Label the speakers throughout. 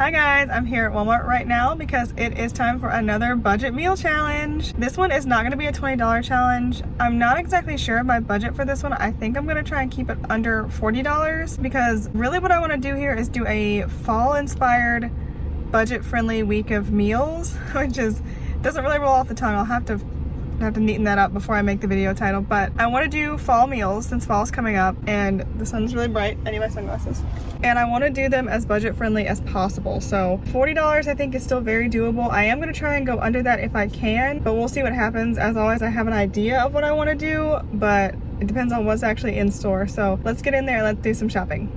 Speaker 1: Hi guys, I'm here at Walmart right now because it is time for another budget meal challenge. This one is not going to be a $20 challenge. I'm not exactly sure of my budget for this one. I think I'm going to try and keep it under $40 because really what I want to do here is do a fall inspired budget friendly week of meals, which doesn't really roll off the tongue. I'll have to neaten that up before I make the video title, but I want to do fall meals since fall's coming up and the sun's really bright. I need my sunglasses. And I want to do them as budget friendly as possible. So $40 I think is still very doable. I am going to try and go under that if I can, but we'll see what happens. As always, I have an idea of what I want to do, but it depends on what's actually in store. So let's get in there and let's do some shopping.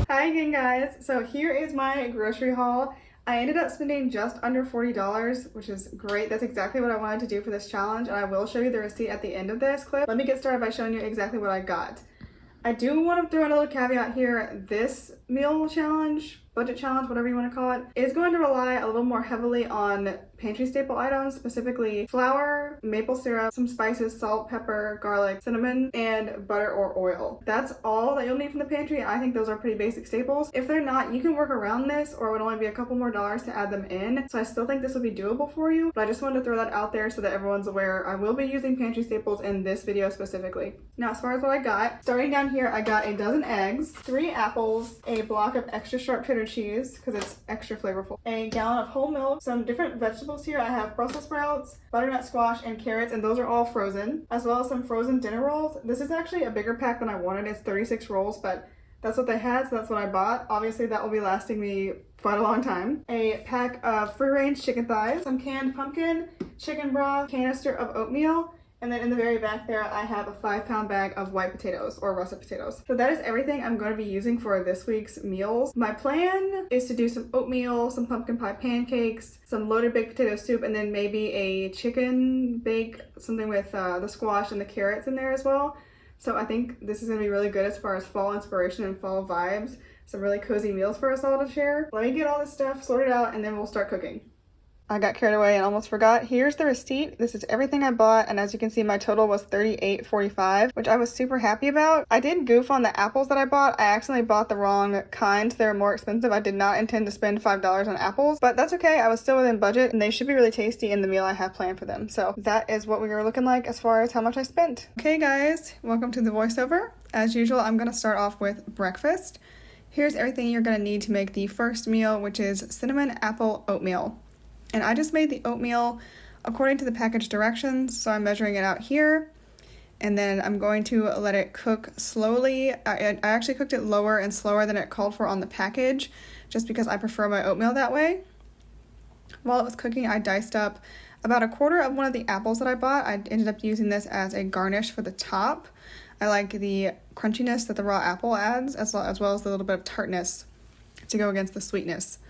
Speaker 1: Hi again guys, so here is my grocery haul. I ended up spending just under $40, which is great. That's exactly what I wanted to do for this challenge, and I will show you the receipt at the end of this clip. Let me get started by showing you exactly what I got. I do want to throw in a little caveat here. This meal challenge, budget challenge, whatever you want to call it, is going to rely a little more heavily on pantry staple items, specifically flour, maple syrup, some spices, salt, pepper, garlic, cinnamon, and butter or oil. That's all that you'll need from the pantry, and I think those are pretty basic staples. If they're not, you can work around this, or it would only be a couple more dollars to add them in. So I still think this will be doable for you, but I just wanted to throw that out there so that everyone's aware. I will be using pantry staples in this video specifically. Now, as far as what I got, starting down here, I got a dozen eggs, 3 apples, a block of extra sharp cheddar cheese because it's extra flavorful, a gallon of whole milk, some different vegetables here. I have Brussels sprouts, butternut squash, and carrots, and those are all frozen, as well as some frozen dinner rolls. This is actually a bigger pack than I wanted. It's 36 rolls, but that's what they had, so that's what I bought. Obviously, that will be lasting me quite a long time. A pack of free-range chicken thighs, some canned pumpkin, chicken broth, canister of oatmeal, and then in the very back there, I have a 5-pound bag of white potatoes or russet potatoes. So that is everything I'm going to be using for this week's meals. My plan is to do some oatmeal, some pumpkin pie pancakes, some loaded baked potato soup, and then maybe a chicken bake, something with the squash and the carrots in there as well. So I think this is going to be really good as far as fall inspiration and fall vibes. Some really cozy meals for us all to share. Let me get all this stuff sorted out and then we'll start cooking. I got carried away and almost forgot. Here's the receipt. This is everything I bought, and as you can see, my total was $38.45, which I was super happy about. I did goof on the apples that I bought. I accidentally bought the wrong kind. They're more expensive. I did not intend to spend $5 on apples, but that's okay. I was still within budget, and they should be really tasty in the meal I have planned for them. So that is what we were looking like as far as how much I spent. Okay guys, welcome to the voiceover. As usual, I'm gonna start off with breakfast. Here's everything you're gonna need to make the first meal, which is cinnamon apple oatmeal. And I just made the oatmeal according to the package directions, so I'm measuring it out here. And then I'm going to let it cook slowly. I actually cooked it lower and slower than it called for on the package, just because I prefer my oatmeal that way. While it was cooking, I diced up about a quarter of one of the apples that I bought. I ended up using this as a garnish for the top. I like the crunchiness that the raw apple adds, as well as the little bit of tartness to go against the sweetness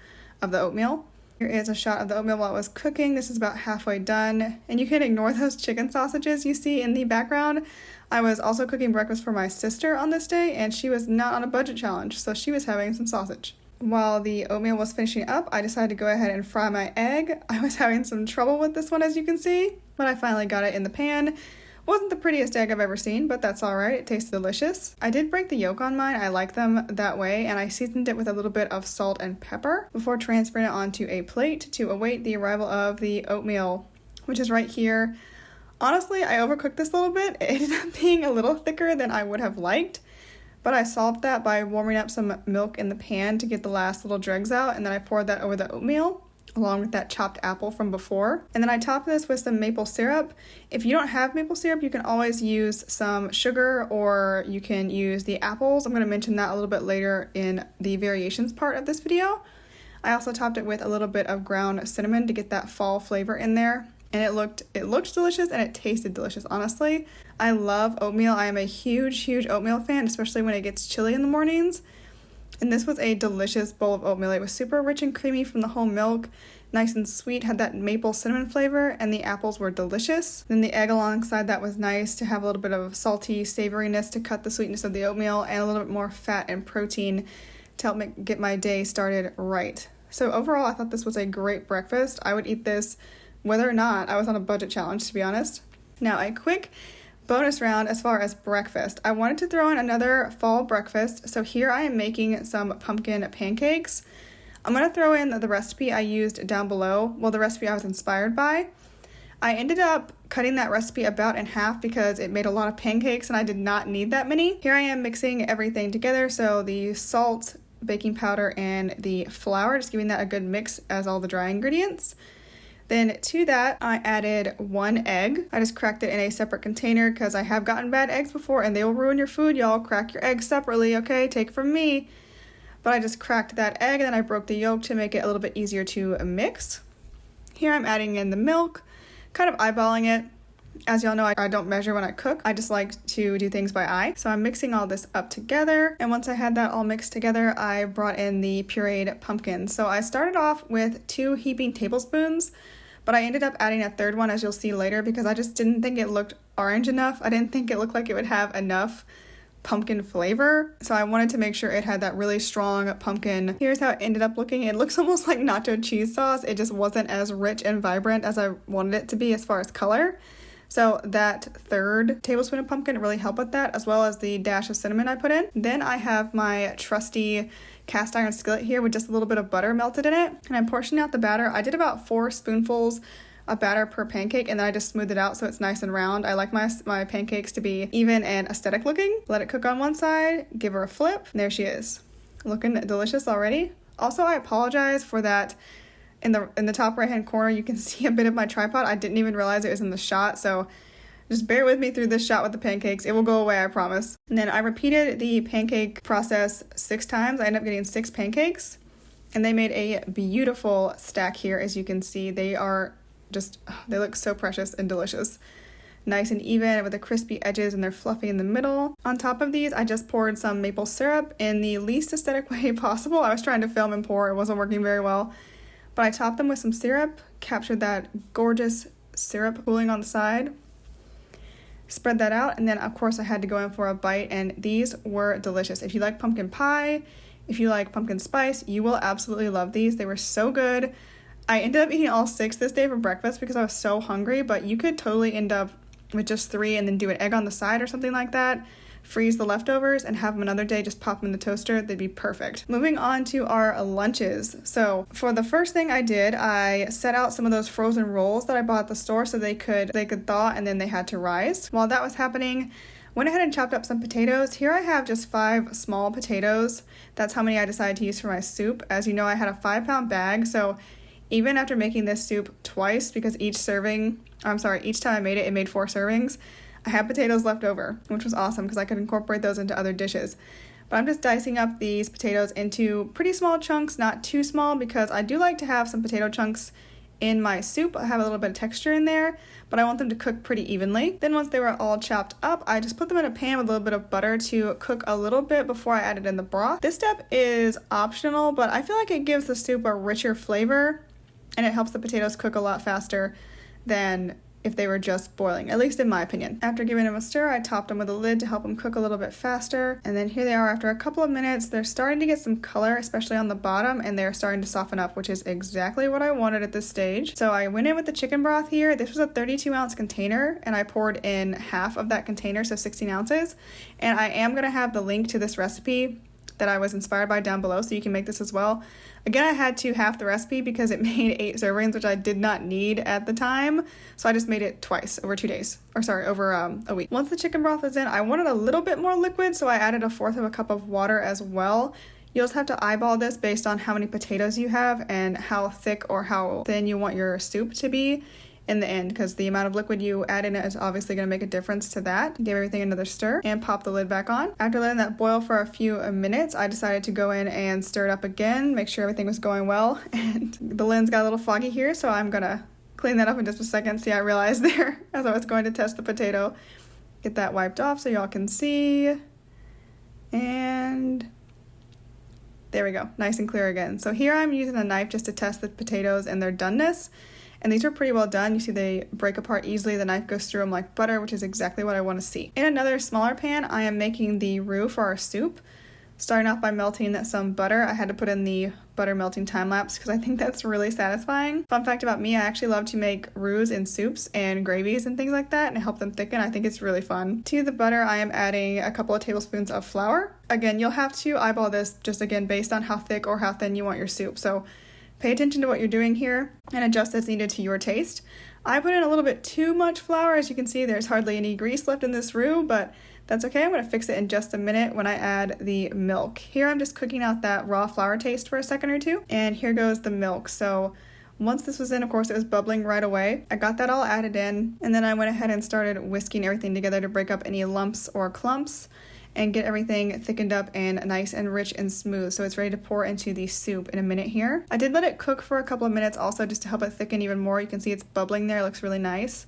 Speaker 1: of the oatmeal. Here is a shot of the oatmeal while it was cooking. This is about halfway done, and you can ignore those chicken sausages you see in the background. I was also cooking breakfast for my sister on this day, and she was not on a budget challenge, so she was having some sausage. While the oatmeal was finishing up, I decided to go ahead and fry my egg. I was having some trouble with this one, as you can see, but I finally got it in the pan. Wasn't the prettiest egg I've ever seen, but that's alright. It tastes delicious. I did break the yolk on mine. I like them that way, and I seasoned it with a little bit of salt and pepper before transferring it onto a plate to await the arrival of the oatmeal, which is right here. Honestly, I overcooked this a little bit. It ended up being a little thicker than I would have liked, but I solved that by warming up some milk in the pan to get the last little dregs out, and then I poured that over the oatmeal along with that chopped apple from before. And then I topped this with some maple syrup. If you don't have maple syrup, you can always use some sugar, or you can use the apples. I'm going to mention that a little bit later in the variations part of this video. I also topped it with a little bit of ground cinnamon to get that fall flavor in there. And it looked delicious, and it tasted delicious, honestly. I love oatmeal. I am a huge oatmeal fan, especially when it gets chilly in the mornings. And this was a delicious bowl of oatmeal. It was super rich and creamy from the whole milk. Nice and sweet, had that maple cinnamon flavor, and the apples were delicious. Then the egg alongside that was nice to have a little bit of salty savouriness to cut the sweetness of the oatmeal, and a little bit more fat and protein to help get my day started right. So overall, I thought this was a great breakfast. I would eat this whether or not I was on a budget challenge, to be honest. Now, a quick bonus round as far as breakfast. I wanted to throw in another fall breakfast, so here I am making some pumpkin pancakes. I'm going to throw in the recipe I used down below, well, the recipe I was inspired by. I ended up cutting that recipe about in half because it made a lot of pancakes and I did not need that many. Here I am mixing everything together, so the salt, baking powder, and the flour, just giving that a good mix as all the dry ingredients. Then to that, I added 1 egg. I just cracked it in a separate container because I have gotten bad eggs before and they will ruin your food, y'all. Crack your eggs separately, okay? Take it from me. But I just cracked that egg and then I broke the yolk to make it a little bit easier to mix. Here I'm adding in the milk, kind of eyeballing it. As y'all know, I don't measure when I cook. I just like to do things by eye. So I'm mixing all this up together. And once I had that all mixed together, I brought in the pureed pumpkin. So I started off with 2 heaping tablespoons, but I ended up adding a third one, as you'll see later, because I just didn't think it looked orange enough. I didn't think it looked like it would have enough pumpkin flavor, so I wanted to make sure it had that really strong pumpkin. Here's how it ended up looking. It looks almost like nacho cheese sauce. It just wasn't as rich and vibrant as I wanted it to be as far as color. So that 3rd tablespoon of pumpkin really helped with that, as well as the dash of cinnamon I put in. Then I have my trusty cast iron skillet here with just a little bit of butter melted in it, and I'm portioning out the batter. I did about 4 spoonfuls of batter per pancake, and then I just smooth it out so it's nice and round. I like my pancakes to be even and aesthetic looking. Let it cook on one side, give her a flip, and there she is. Looking delicious already. Also, I apologize for that. In the top right hand corner, you can see a bit of my tripod. I didn't even realize it was in the shot, so just bear with me through this shot with the pancakes. It will go away, I promise. And then I repeated the pancake process 6 times. I ended up getting 6 pancakes, and they made a beautiful stack here. As you can see, they look so precious and delicious. Nice and even with the crispy edges, and they're fluffy in the middle. On top of these, I just poured some maple syrup in the least aesthetic way possible. I was trying to film and pour. It wasn't working very well. But I topped them with some syrup, captured that gorgeous syrup pooling on the side, spread that out, and then of course I had to go in for a bite, and these were delicious. If you like pumpkin pie, if you like pumpkin spice, you will absolutely love these. They were so good. I ended up eating all 6 this day for breakfast because I was so hungry, but you could totally end up with just 3 and then do an egg on the side or something like that. Freeze the leftovers and have them another day, just pop them in the toaster. They'd be perfect. Moving on to our lunches. So for the first thing I did, I set out some of those frozen rolls that I bought at the store so they could thaw and then they had to rise. While that was happening, went ahead and chopped up some potatoes. Here I have just 5 small potatoes. That's how many I decided to use for my soup. As you know, I had a 5-pound bag, so even after making this soup twice, because each time I made it, it made 4 servings, I had potatoes left over, which was awesome because I could incorporate those into other dishes. But I'm just dicing up these potatoes into pretty small chunks, not too small, because I do like to have some potato chunks in my soup. I have a little bit of texture in there, but I want them to cook pretty evenly. Then once they were all chopped up, I just put them in a pan with a little bit of butter to cook a little bit before I added in the broth. This step is optional, but I feel like it gives the soup a richer flavor, and it helps the potatoes cook a lot faster than if they were just boiling, at least in my opinion. After giving them a stir, I topped them with a lid to help them cook a little bit faster. And then here they are after a couple of minutes. They're starting to get some color, especially on the bottom, and they're starting to soften up, which is exactly what I wanted at this stage. So I went in with the chicken broth here. This was a 32-ounce container, and I poured in half of that container, so 16 ounces. And I am gonna have the link to this recipe that I was inspired by down below, so you can make this as well. Again, I had to half the recipe because it made 8 servings, which I did not need at the time, so I just made it twice over 2 days, over a week. Once the chicken broth was in, I wanted a little bit more liquid, so I added 1/4 of a cup of water as well. You'll just have to eyeball this based on how many potatoes you have and how thick or how thin you want your soup to be in the end, because the amount of liquid you add in it is obviously going to make a difference to that. Give everything another stir and pop the lid back on. After letting that boil for a few minutes, I decided to go in and stir it up again, make sure everything was going well, and the lens got a little foggy here, so I'm gonna clean that up in just a second. See, I realized there as I was going to test the potato. Get that wiped off so y'all can see. And There we go, nice and clear again. So here I'm using a knife just to test the potatoes and their doneness. And these are pretty well done. You see they break apart easily. The knife goes through them like butter, which is exactly what I want to see. In another smaller pan, I am making the roux for our soup. Starting off by melting some butter. I had to put in the butter melting time lapse because I think that's really satisfying. Fun fact about me, I actually love to make roux in soups and gravies and things like that and help them thicken. I think it's really fun. To the butter, I am adding a couple of tablespoons of flour. Again, you'll have to eyeball this just again based on how thick or how thin you want your soup. So pay attention to what you're doing here and adjust as needed to your taste. I put in a little bit too much flour. As you can see, there's hardly any grease left in this roux, but that's okay. I'm going to fix it in just a minute when I add the milk. Here I'm just cooking out that raw flour taste for a second or two. And here goes the milk. So once this was in, of course, it was bubbling right away. I got that all added in, and then I went ahead and started whisking everything together to break up any lumps or clumps and get everything thickened up and nice and rich and smooth. So it's ready to pour into the soup in a minute here. I did let it cook for a couple of minutes also just to help it thicken even more. You can see it's bubbling there. It looks really nice.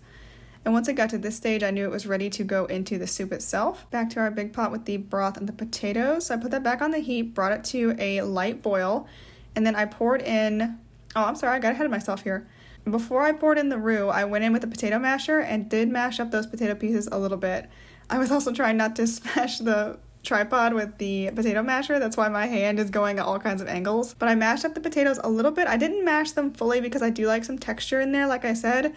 Speaker 1: And once it got to this stage, I knew it was ready to go into the soup itself. Back to our big pot with the broth and the potatoes. So I put that back on the heat, brought it to a light boil, and then I poured in, oh, I'm sorry, I got ahead of myself here. Before I poured in the roux, I went in with a potato masher and did mash up those potato pieces a little bit. I was also trying not to smash the tripod with the potato masher. That's why my hand is going at all kinds of angles. But I mashed up the potatoes a little bit. I didn't mash them fully because I do like some texture in there, like I said.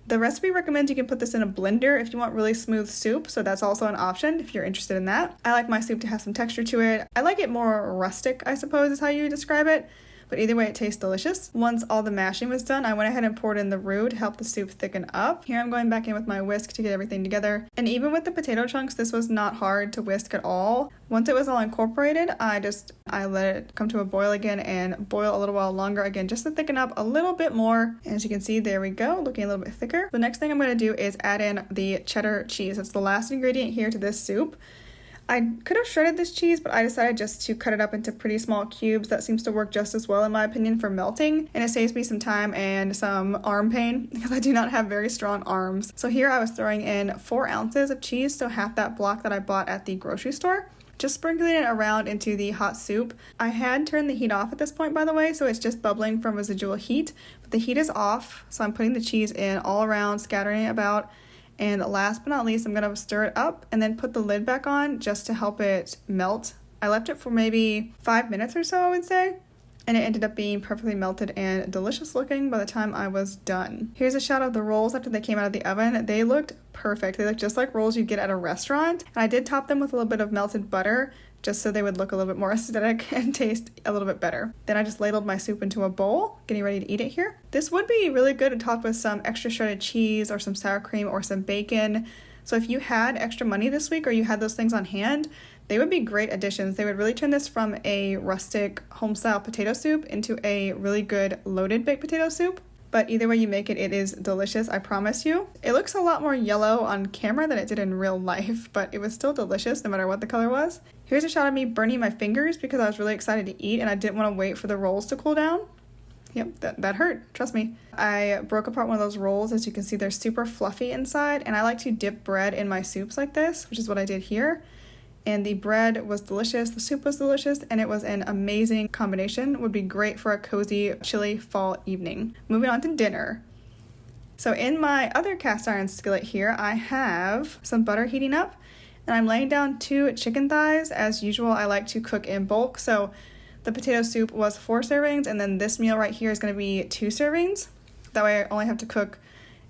Speaker 1: The recipe recommends you can put this in a blender if you want really smooth soup, so that's also an option if you're interested in that. I like my soup to have some texture to it. I like it more rustic, I suppose is how you describe it, but either way it tastes delicious. Once all the mashing was done, I went ahead and poured in the roux to help the soup thicken up. Here I'm going back in with my whisk to get everything together. And even with the potato chunks, this was not hard to whisk at all. Once it was all incorporated, I let it come to a boil again and boil a little while longer again just to thicken up a little bit more. And as you can see, there we go, looking a little bit thicker. The next thing I'm going to do is add in the cheddar cheese. It's the last ingredient here to this soup. I could have shredded this cheese, but I decided just to cut it up into pretty small cubes. That seems to work just as well in my opinion for melting, and it saves me some time and some arm pain because I do not have very strong arms. So here I was throwing in 4 ounces of cheese, so half that block that I bought at the grocery store. Just sprinkling it around into the hot soup. I had turned the heat off at this point, by the way, so it's just bubbling from residual heat, but the heat is off, so I'm putting the cheese in all around, scattering it about. And last but not least, I'm going to stir it up and then put the lid back on just to help it melt. I left it for maybe 5 minutes or so, I would say. And it ended up being perfectly melted and delicious looking by the time I was done. Here's a shot of the rolls after they came out of the oven. They looked perfect. They looked just like rolls you'd get at a restaurant. And I did top them with a little bit of melted butter just so they would look a little bit more aesthetic and taste a little bit better. Then I just ladled my soup into a bowl, getting ready to eat it here. This would be really good to top with some extra shredded cheese or some sour cream or some bacon. So if you had extra money this week or you had those things on hand, they would be great additions. They would really turn this from a rustic home-style potato soup into a really good loaded baked potato soup. But either way you make it, it is delicious, I promise you. It looks a lot more yellow on camera than it did in real life, but it was still delicious no matter what the color was. Here's a shot of me burning my fingers because I was really excited to eat and I didn't want to wait for the rolls to cool down. Yep, that hurt, trust me. I broke apart one of those rolls. As you can see, they're super fluffy inside, and I like to dip bread in my soups like this, which is what I did here. And the bread was delicious, the soup was delicious, and it was an amazing combination. Would be great for a cozy, chilly fall evening. Moving on to dinner. So in my other cast iron skillet here, I have some butter heating up, and I'm laying down 2 chicken thighs. As usual, I like to cook in bulk, so the potato soup was 4 servings, and then this meal right here is going to be 2 servings. That way I only have to cook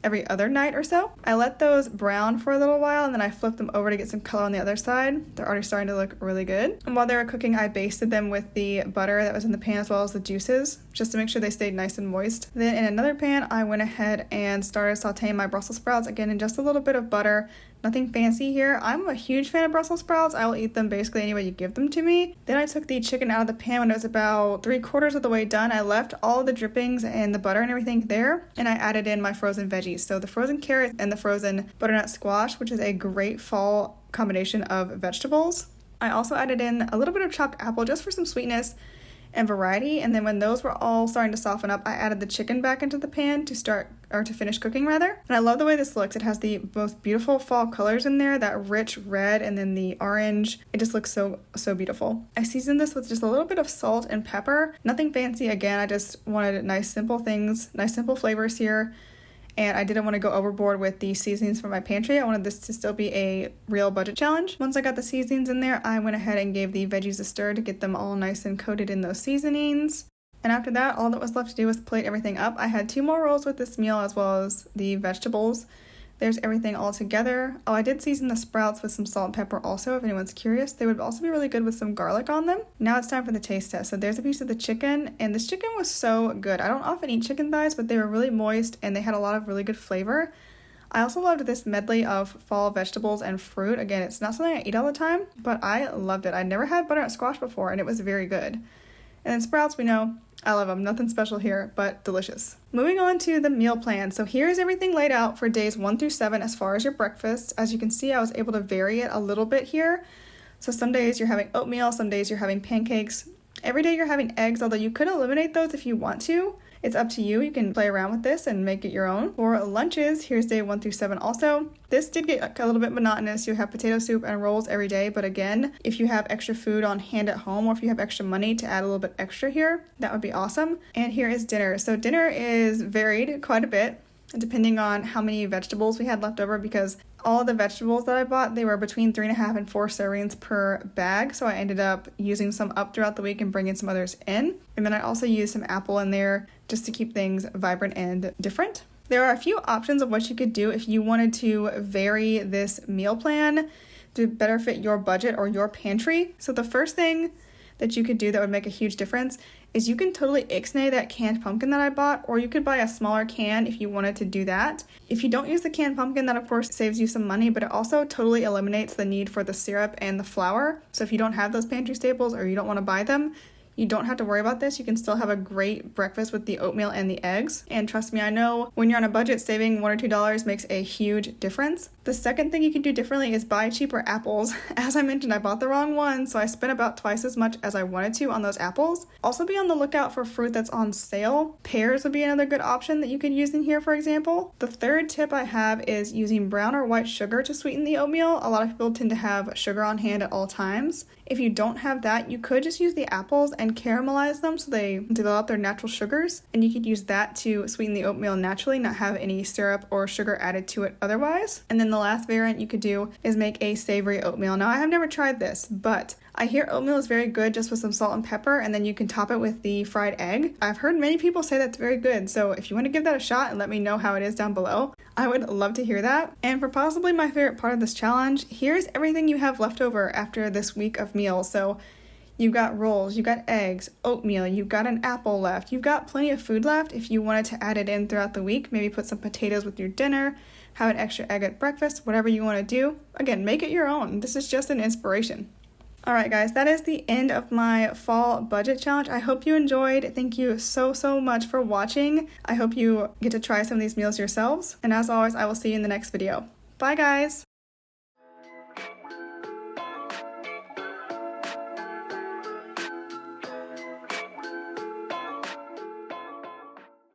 Speaker 1: every other night or so. I let those brown for a little while and then I flipped them over to get some color on the other side. They're already starting to look really good. And while they were cooking, I basted them with the butter that was in the pan as well as the juices, just to make sure they stayed nice and moist. Then in another pan, I went ahead and started sauteing my Brussels sprouts, again in just a little bit of butter. Nothing fancy here. I'm a huge fan of Brussels sprouts. I will eat them basically any way you give them to me. Then I took the chicken out of the pan when it was about 3/4 of the way done. I left all the drippings and the butter and everything there, and I added in my frozen veggies. So the frozen carrot and the frozen butternut squash, which is a great fall combination of vegetables. I also added in a little bit of chopped apple just for some sweetness. and variety. And then when those were all starting to soften up, I added the chicken back into the pan to finish cooking rather. And I love the way this looks. It has the most beautiful fall colors in there, that rich red and then the orange. It just looks so beautiful. I seasoned this with just a little bit of salt and pepper. Nothing fancy. Again, I just wanted nice simple things, nice simple flavors here. And I didn't want to go overboard with the seasonings from my pantry. I wanted this to still be a real budget challenge. Once I got the seasonings in there, I went ahead and gave the veggies a stir to get them all nice and coated in those seasonings. And after that, all that was left to do was plate everything up. I had 2 more rolls with this meal as well as the vegetables. There's everything all together. Oh, I did season the sprouts with some salt and pepper also, if anyone's curious. They would also be really good with some garlic on them. Now it's time for the taste test. So there's a piece of the chicken, and this chicken was so good. I don't often eat chicken thighs, but they were really moist and they had a lot of really good flavor. I also loved this medley of fall vegetables and fruit. Again, it's not something I eat all the time, but I loved it. I'd never had butternut squash before, and it was very good. And then sprouts, we know, I love them. Nothing special here, but delicious. Moving on to the meal plan. So here's everything laid out for days 1 through 7 as far as your breakfast. As you can see, I was able to vary it a little bit here. So some days you're having oatmeal, some days you're having pancakes. Every day you're having eggs, although you could eliminate those if you want to. It's up to you. You can play around with this and make it your own. For lunches, here's day 1 through 7 also. This did get a little bit monotonous. You have potato soup and rolls every day, but again, if you have extra food on hand at home or if you have extra money to add a little bit extra here, that would be awesome. And here is dinner. So dinner is varied quite a bit depending on how many vegetables we had left over, because all of the vegetables that I bought, they were between 3.5 and 4 servings per bag, so I ended up using some up throughout the week and bringing some others in. And then I also used some apple in there just to keep things vibrant and different. There are a few options of what you could do if you wanted to vary this meal plan to better fit your budget or your pantry. So the first thing that you could do that would make a huge difference is you can totally ixnay that canned pumpkin that I bought, or you could buy a smaller can if you wanted to do that. If you don't use the canned pumpkin, that of course saves you some money, but it also totally eliminates the need for the syrup and the flour. So if you don't have those pantry staples or you don't want to buy them, you don't have to worry about this. You can still have a great breakfast with the oatmeal and the eggs. And trust me, I know when you're on a budget, saving $1 or $2 makes a huge difference. The second thing you can do differently is buy cheaper apples. As I mentioned, I bought the wrong one, so I spent about twice as much as I wanted to on those apples. Also be on the lookout for fruit that's on sale. Pears would be another good option that you could use in here, for example. The third tip I have is using brown or white sugar to sweeten the oatmeal. A lot of people tend to have sugar on hand at all times. If you don't have that, you could just use the apples and caramelize them so they develop their natural sugars, and you could use that to sweeten the oatmeal naturally, not have any syrup or sugar added to it otherwise. And then the last variant you could do is make a savory oatmeal. Now I have never tried this, but I hear oatmeal is very good just with some salt and pepper, and then you can top it with the fried egg. I've heard many people say that's very good, so if you want to give that a shot and let me know how it is down below, I would love to hear that. And for possibly my favorite part of this challenge, here's everything you have left over after this week of meals. So you've got rolls, you've got eggs, oatmeal, you've got an apple left, you've got plenty of food left if you wanted to add it in throughout the week. Maybe put some potatoes with your dinner, have an extra egg at breakfast, whatever you want to do. Again, make it your own. This is just an inspiration. Alright guys, that is the end of my fall budget challenge. I hope you enjoyed. Thank you so much for watching. I hope you get to try some of these meals yourselves. And as always, I will see you in the next video. Bye guys!